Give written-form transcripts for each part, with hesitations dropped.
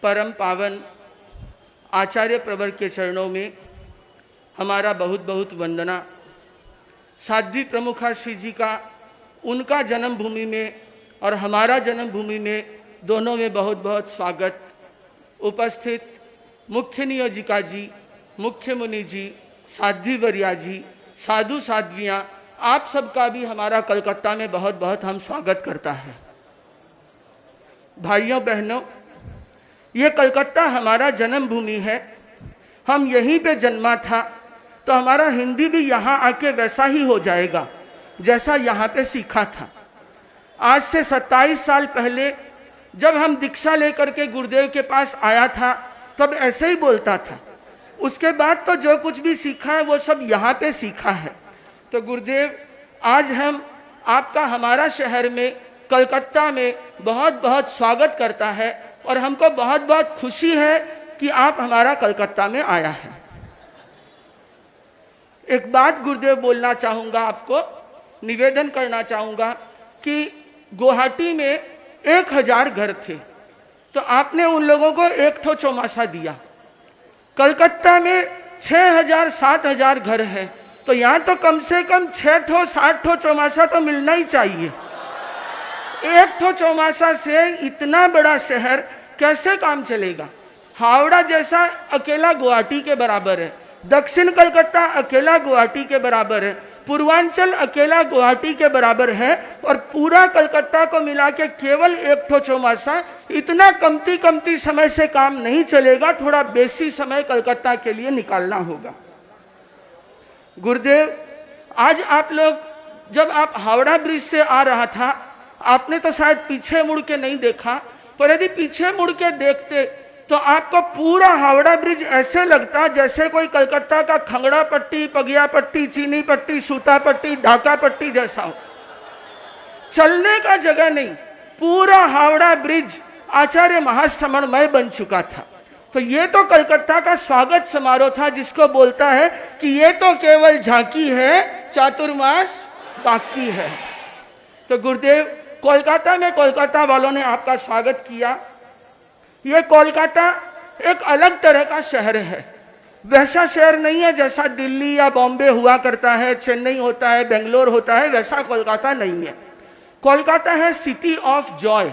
परम पावन आचार्य प्रवर के चरणों में हमारा बहुत बहुत वंदना। साध्वी प्रमुखा श्री जी का उनका जन्मभूमि में और हमारा जन्मभूमि में दोनों में बहुत बहुत स्वागत। उपस्थित मुख्य नियोजिका जी, मुख्य मुनि जी, साध्वी वरिया जी, साधु साध्वियाँ, आप सबका भी हमारा कलकत्ता में बहुत बहुत हम स्वागत करता है। भाइयों बहनों, ये कलकत्ता हमारा जन्मभूमि है। हम यहीं पे जन्मा था तो हमारा हिंदी भी यहाँ आके वैसा ही हो जाएगा जैसा यहाँ पे सीखा था। आज से 27 साल पहले जब हम दीक्षा लेकर के गुरुदेव के पास आया था तब ऐसे ही बोलता था। उसके बाद तो जो कुछ भी सीखा है वो सब यहाँ पे सीखा है। तो गुरुदेव, आज हम आपका हमारा शहर में कलकत्ता में बहुत बहुत स्वागत करता है और हमको बहुत बहुत खुशी है कि आप हमारा कलकत्ता में आया है। एक बात गुरुदेव बोलना चाहूँगा, आपको निवेदन करना चाहूँगा कि गुवाहाटी में 1000 घर थे तो आपने उन लोगों को एक ठो चौमासा दिया। कलकत्ता में 6000-7000 घर है तो यहाँ तो कम से कम 6 ठो 7 ठो चौमासा तो मिलना ही चाहिए। एक ठो चौमासा से इतना बड़ा शहर कैसे काम चलेगा? हावड़ा जैसा अकेला गुवाहाटी के बराबर है, दक्षिण कलकत्ता अकेला गुवाहाटी के बराबर है, पूर्वांचल अकेला गुवाहाटी के बराबर है और पूरा कलकत्ता को मिला के केवल एक ठो चौमासा। इतना कमती समय से काम नहीं चलेगा, थोड़ा बेसी समय कलकत्ता के लिए निकालना होगा। गुरुदेव, आज आप लोग जब आप हावड़ा ब्रिज से आ रहा था आपने तो शायद पीछे मुड़ के नहीं देखा, पर यदि पीछे मुड़ के देखते तो आपको पूरा हावड़ा ब्रिज ऐसे लगता जैसे कोई कलकत्ता का खंगड़ा पट्टी, पगिया पट्टी, चीनी पट्टी, सूता पट्टी, ढाका पट्टी जैसा हो। चलने का जगह नहीं, पूरा हावड़ा ब्रिज आचार्य महाश्रमणमय बन चुका था। तो ये तो कलकत्ता का स्वागत समारोह था जिसको बोलता है कि ये तो केवल झांकी है, चातुर्मास बाकी है। तो गुरुदेव, कोलकाता में कोलकाता वालों ने आपका स्वागत किया। ये कोलकाता एक अलग तरह का शहर है, वैसा शहर नहीं है जैसा दिल्ली या बॉम्बे हुआ करता है, चेन्नई होता है, बेंगलोर होता है, वैसा कोलकाता नहीं है। कोलकाता है सिटी ऑफ जॉय।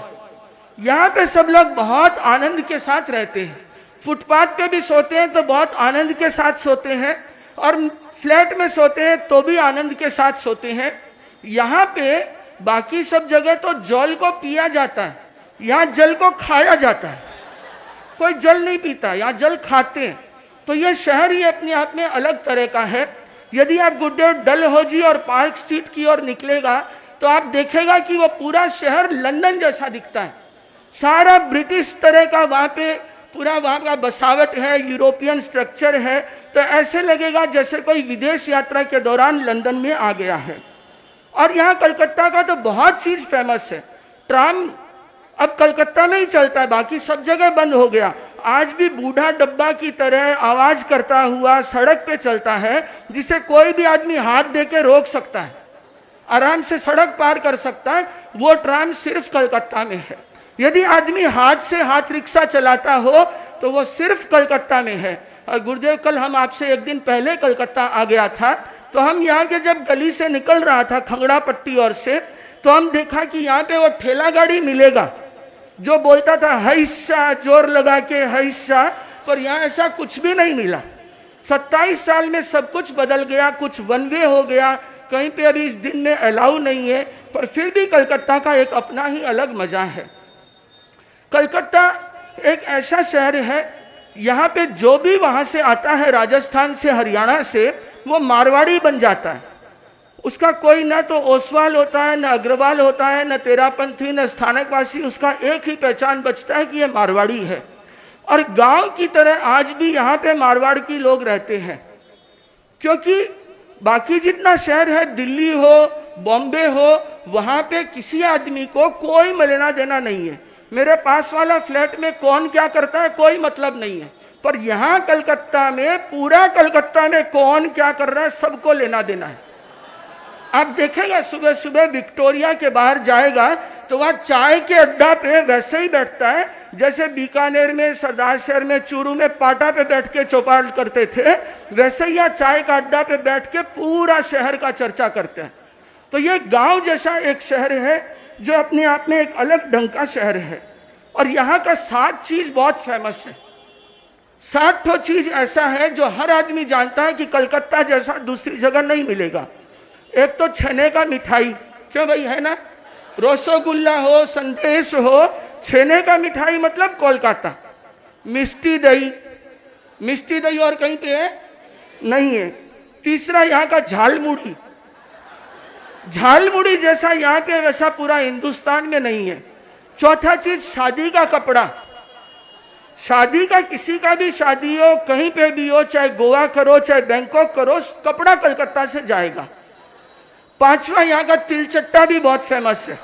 यहाँ पे सब लोग बहुत आनंद के साथ रहते हैं। फुटपाथ पे भी सोते हैं तो बहुत आनंद के साथ सोते हैं और फ्लैट में सोते हैं तो भी आनंद के साथ सोते हैं। यहाँ पे बाकी सब जगह तो जल को पिया जाता है, यहाँ जल को खाया जाता है। कोई जल नहीं पीता, यहाँ जल खाते हैं। तो ये शहर ही अपने आप में अलग तरह का है। यदि आप गुरुदेव डलहौजी और पार्क स्ट्रीट की ओर निकलेगा तो आप देखेगा कि वो पूरा शहर लंदन जैसा दिखता है। सारा ब्रिटिश तरह का वहाँ पे पूरा वहाँ का बसावट है, यूरोपियन स्ट्रक्चर है। तो ऐसे लगेगा जैसे कोई विदेश यात्रा के दौरान लंदन में आ गया है। और यहाँ कलकत्ता का तो बहुत चीज फेमस है। ट्राम अब कलकत्ता में ही चलता है, बाकी सब जगह बंद हो गया। आज भी बूढ़ा डब्बा की तरह आवाज करता हुआ सड़क पे चलता है जिसे कोई भी आदमी हाथ दे के रोक सकता है, आराम से सड़क पार कर सकता है। वो ट्राम सिर्फ कलकत्ता में है। यदि आदमी हाथ से हाथ रिक्शा चलाता हो तो वो सिर्फ कलकत्ता में है। और गुरुदेव, कल हम आपसे एक दिन पहले कलकत्ता आ गया था तो हम यहाँ के जब गली से निकल रहा था खंगड़ा पट्टी ओर से, तो हम देखा कि यहाँ पे वो ठेला गाड़ी मिलेगा जो बोलता था हैशा, जोर लगा के हैशा, पर यहाँ ऐसा कुछ भी नहीं मिला। 27 साल में सब कुछ बदल गया, कुछ वन वे हो गया, कहीं पे अभी इस दिन में अलाउ नहीं है, पर फिर भी कलकत्ता का एक अपना ही अलग मजा है। कलकत्ता एक ऐसा शहर है, यहाँ पे जो भी वहां से आता है राजस्थान से, हरियाणा से, वो मारवाड़ी बन जाता है। उसका कोई ना तो ओसवाल होता है, न अग्रवाल होता है, न तेरापंथी, न स्थानकवासी। उसका एक ही पहचान बचता है कि ये मारवाड़ी है। और गांव की तरह आज भी यहाँ पे मारवाड़ की लोग रहते हैं, क्योंकि बाकी जितना शहर है, दिल्ली हो, बॉम्बे हो, वहां पे किसी आदमी को कोई लेना देना नहीं है। मेरे पास वाला फ्लैट में कौन क्या करता है कोई मतलब नहीं है, पर यहाँ कलकत्ता में, पूरा कलकत्ता में कौन क्या कर रहा है सबको लेना देना है। आप देखेगा सुबह सुबह विक्टोरिया के बाहर जाएगा तो वहां चाय के अड्डा पे वैसे ही बैठता है जैसे बीकानेर में, सरदार शहर में, चूरू में पाटा पे बैठ के चौपाल करते थे, वैसे ही यहाँ चाय का अड्डा पे बैठ के पूरा शहर का चर्चा करते हैं। तो ये गांव जैसा एक शहर है जो अपने आप में एक अलग ढंग का शहर है। और यहाँ का 7 चीज बहुत फेमस है। 7 ठो चीज ऐसा है जो हर आदमी जानता है कि कलकत्ता जैसा दूसरी जगह नहीं मिलेगा। एक तो छेने का मिठाई, क्यों भाई, है ना, रसगुल्ला हो, संदेश हो, छेने का मिठाई मतलब कोलकाता। मिष्टी दही, मिष्टी दही और कहीं पे है नहीं है। तीसरा यहाँ का झालमुड़ी, झालमुड़ी जैसा यहाँ पे वैसा पूरा हिंदुस्तान में नहीं है। चौथा चीज शादी का कपड़ा, शादी का किसी का भी शादी हो, कहीं पे भी हो, चाहे गोवा करो चाहे बैंकॉक करो, कपड़ा कलकत्ता से जाएगा। पांचवा यहाँ का तिलचट्टा भी बहुत फेमस है,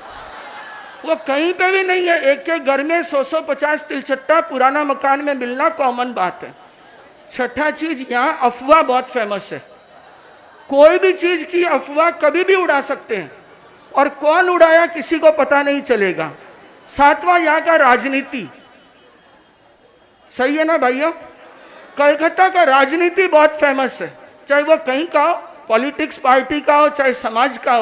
वो कहीं पे भी नहीं है। एक के घर में 100-150 तिलचट्टा पुराना मकान में मिलना कॉमन बात है। छठा चीज यहाँ अफवाह बहुत फेमस है। कोई भी चीज की अफवाह कभी भी उड़ा सकते हैं और कौन उड़ाया किसी को पता नहीं चलेगा। सातवां यहाँ का राजनीति, सही है ना भाइयों, कलकत्ता का राजनीति बहुत फेमस है। चाहे वो कहीं का हो, पॉलिटिक्स पार्टी का हो, चाहे समाज का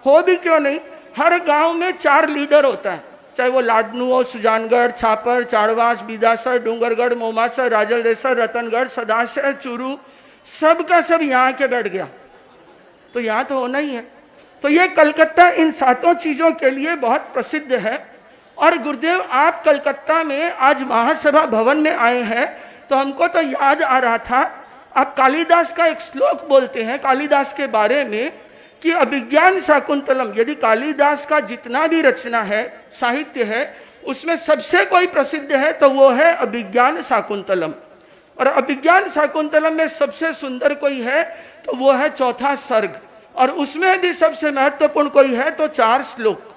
हो भी क्यों नहीं। हर गांव में 4 लीडर होता है, चाहे वो लाडनू हो, सुजानगढ़, छापर, चाड़वास, बीदासर, डूंगरगढ़, मोमासर, राजलदेसर, रतनगढ़, सदाशहर, चूरू, सब का सब यहाँ के बैठ गया। तो यहाँ तो होना ही है। तो ये कलकत्ता इन 7 चीजों के लिए बहुत प्रसिद्ध है। और गुरुदेव, आप कलकत्ता में आज महासभा भवन में आए हैं तो हमको तो याद आ रहा था, आप कालिदास का एक श्लोक बोलते हैं कालिदास के बारे में कि अभिज्ञान शाकुंतलम, यदि कालिदास का जितना भी रचना है, साहित्य है, उसमें सबसे कोई प्रसिद्ध है तो वो है अभिज्ञान शाकुंतलम। और अभिज्ञान शाकुंतलम में सबसे सुंदर कोई है तो वो है 4था सर्ग, और उसमें यदि सबसे महत्वपूर्ण कोई है तो 4 श्लोक।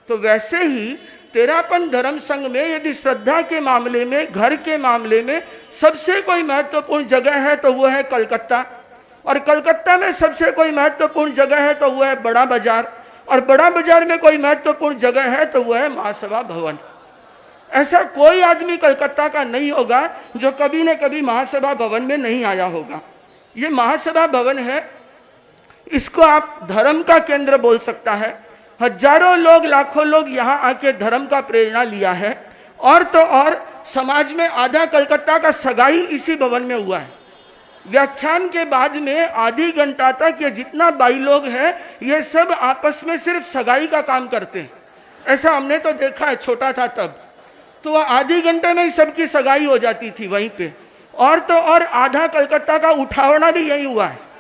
तो वैसे ही तेरापन धर्म संघ में यदि श्रद्धा के मामले में, घर के मामले में सबसे कोई महत्वपूर्ण जगह है तो वो है कलकत्ता, और कलकत्ता में सबसे कोई महत्वपूर्ण जगह है तो वो है बड़ा बाजार, और बड़ा बाजार में कोई महत्वपूर्ण जगह है तो वो है महासभा भवन। ऐसा कोई आदमी कलकत्ता का नहीं होगा जो कभी न कभी महासभा भवन में नहीं आया होगा। ये महासभा भवन है, इसको आप धर्म का केंद्र बोल सकता है। हजारों लोग, लाखों लोग यहाँ आके धर्म का प्रेरणा लिया है। और तो और समाज में आधा कलकत्ता का सगाई इसी भवन में हुआ है। व्याख्यान के बाद में आधी घंटा तक ये जितना भाई लोग हैं ये सब आपस में सिर्फ सगाई का काम करते हैं। ऐसा हमने तो देखा है, छोटा था तब तो वह आधी घंटे में ही सबकी सगाई हो जाती थी वहीं पे। और तो और आधा कलकत्ता का उठावना भी यही हुआ है।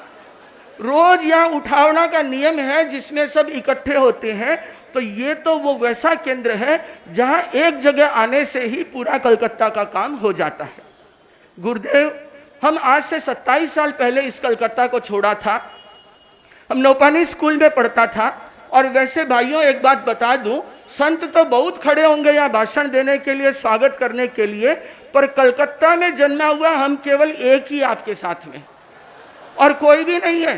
रोज यहाँ उठावना का नियम है जिसमें सब इकट्ठे होते हैं। तो ये तो वो वैसा केंद्र है जहाँ एक जगह आने से ही पूरा कलकत्ता का काम हो जाता है। गुरुदेव, हम आज से 27 साल पहले इस कलकत्ता को छोड़ा था। हम नौपानी स्कूल में पढ़ता था। और वैसे भाइयों एक बात बता दूं, संत तो बहुत खड़े होंगे यहाँ भाषण देने के लिए, स्वागत करने के लिए, पर कलकत्ता में जन्मा हुआ हम केवल एक ही आपके साथ में, और कोई भी नहीं है।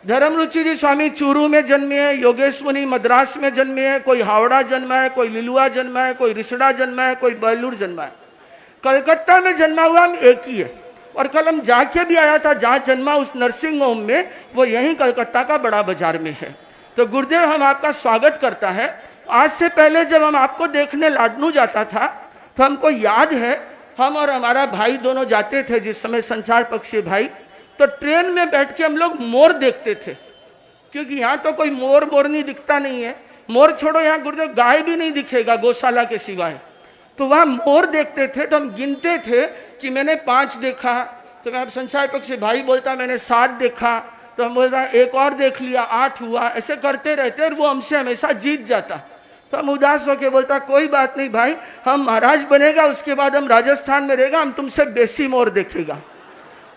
धर्मरुचि जी स्वामी चूरू में जन्मे हैं, योगेश मुनि मद्रास में जन्मे हैं, कोई हावड़ा जन्मा है, कोई लिलुआ जन्मा है, कोई रिसड़ा जन्मा है, कोई बेलूर जन्मा है। कलकत्ता में जन्मा हुआ हम एक ही है। और कल हम जाके भी आया था जहाँ जन्मा उस नर्सिंग होम में, वो यही कलकत्ता का बड़ा बाजार में है। तो गुरुदेव, हम आपका स्वागत करता है। आज से पहले जब हम आपको देखने लाडनू जाता था तो हमको याद है, हम और हमारा भाई दोनों जाते थे जिस समय, संसार पक्षी भाई, तो ट्रेन में बैठ के हम लोग मोर देखते थे, क्योंकि यहाँ तो कोई मोरनी दिखता नहीं है। मोर छोड़ो, यहाँ गुरुदेव गाय भी नहीं दिखेगा गौशाला के सिवाय। तो वहाँ मोर देखते थे तो हम गिनते थे कि मैंने 5 देखा, तो मैं संसार पक्षी भाई बोलता मैंने 7 देखा, तो हम बोलता एक और देख लिया, 8 हुआ। ऐसे करते रहते और वो हमसे हमेशा जीत जाता। तो हम उदास होके बोलता कोई बात नहीं भाई, हम महाराज बनेगा उसके बाद हम राजस्थान में रहेगा, हम तुमसे बेसी मोर देखेगा।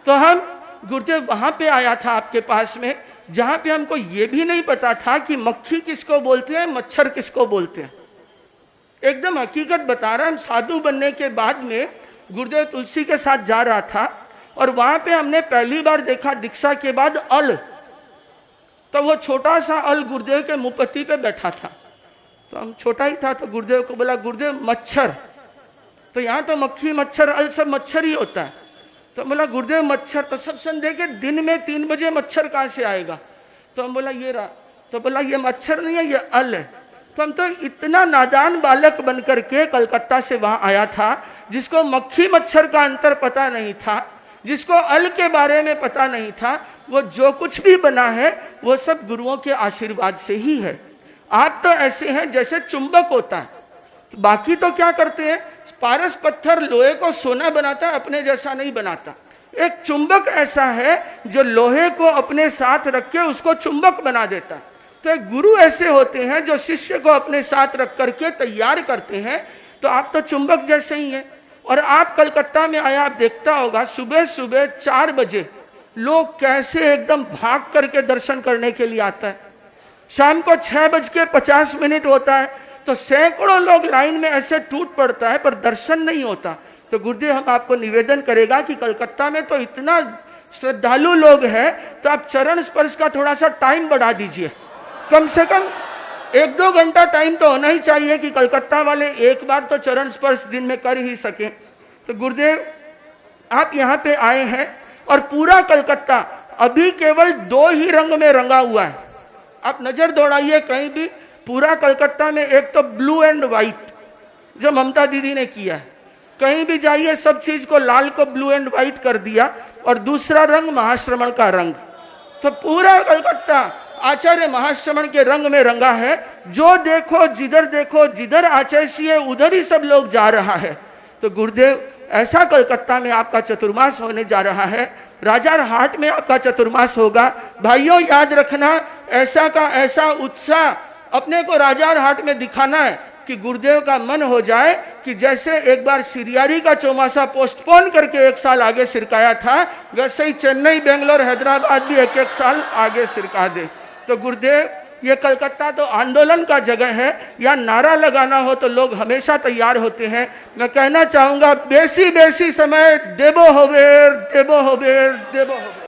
तो हम गुरुदेव वहां पे आया था आपके पास में, जहां पे हमको ये भी नहीं पता था कि मक्खी किसको बोलते हैं, मच्छर किसको बोलते हैं। एकदम हकीकत बता रहा, हम साधु बनने के बाद में गुरुदेव तुलसी के साथ जा रहा था और वहां पे हमने पहली बार देखा दीक्षा के बाद तो वो छोटा सा अल गुरुदेव के मुंहपट्टी पे बैठा था। तो हम छोटा ही था, तो गुरुदेव को बोला, गुरुदेव मच्छर, तो यहाँ तो मक्खी मच्छर अल सब मच्छर ही होता है। तो बोला गुरुदेव मच्छर, तो सब संदेह के दिन में 3 बजे मच्छर कहाँ से आएगा? तो हम बोला ये रहा। तो बोला ये मच्छर नहीं है, ये अल है। तो हम तो इतना नादान बालक बनकर के कलकत्ता से वहां आया था, जिसको मक्खी मच्छर का अंतर पता नहीं था, जिसको अल के बारे में पता नहीं था। वो जो कुछ भी बना है वो सब गुरुओं के आशीर्वाद से ही है। आप तो ऐसे हैं जैसे चुंबक होता है, तो बाकी तो क्या करते हैं, पारस पत्थर लोहे को सोना बनाता है, अपने जैसा नहीं बनाता। एक चुंबक ऐसा है जो लोहे को अपने साथ रख के उसको चुंबक बना देता है। तो एक गुरु ऐसे होते हैं जो शिष्य को अपने साथ रख करके तैयार करते हैं। तो आप तो चुंबक जैसे ही हैं। और आप कलकत्ता में आया, आप देखता होगा सुबह सुबह 4 बजे लोग कैसे एकदम भाग करके दर्शन करने के लिए आता है। शाम को 6:50 होता है, तो सैकड़ों लोग लाइन में ऐसे टूट पड़ता है, पर दर्शन नहीं होता। तो गुरुदेव हम आपको निवेदन करेगा कि कलकत्ता में तो इतना श्रद्धालु लोग हैं, तो आप चरण स्पर्श का थोड़ा सा टाइम बढ़ा दीजिए। कम से कम 1-2 घंटा टाइम तो होना ही चाहिए कि कलकत्ता वाले एक बार तो चरण स्पर्श दिन में कर ही सके। तो गुरुदेव आप यहाँ पे आए हैं और पूरा कलकत्ता अभी केवल 2 ही रंग में रंगा हुआ है। आप नजर दौड़ाइए कहीं भी, पूरा कलकत्ता में एक तो ब्लू एंड व्हाइट जो ममता दीदी ने किया है, कहीं भी जाइए सब चीज को लाल को ब्लू एंड व्हाइट कर दिया, और दूसरा रंग महाश्रमण का रंग। तो पूरा कलकत्ता आचार्य महाश्रमण के रंग में रंगा है। जो देखो जिधर आचार्य उधर ही सब लोग जा रहा है। तो गुरुदेव ऐसा कलकत्ता में आपका चतुर्मास होने जा रहा है। राजार हाट में आपका चतुर्मास होगा। भाइयों याद रखना, ऐसा का ऐसा उत्साह अपने को राजार हाट में दिखाना है कि गुरुदेव का मन हो जाए कि जैसे एक बार सिरियारी का चौमासा पोस्टपोन करके 1 साल आगे सिरकाया था, वैसे ही चेन्नई, बेंगलोर, हैदराबाद भी 1-1 साल आगे सिरका दे। तो गुरुदेव ये कलकत्ता तो आंदोलन का जगह है, या नारा लगाना हो तो लोग हमेशा तैयार होते हैं। मैं कहना चाहूंगा बेसी बेसी समय देबो होबेर।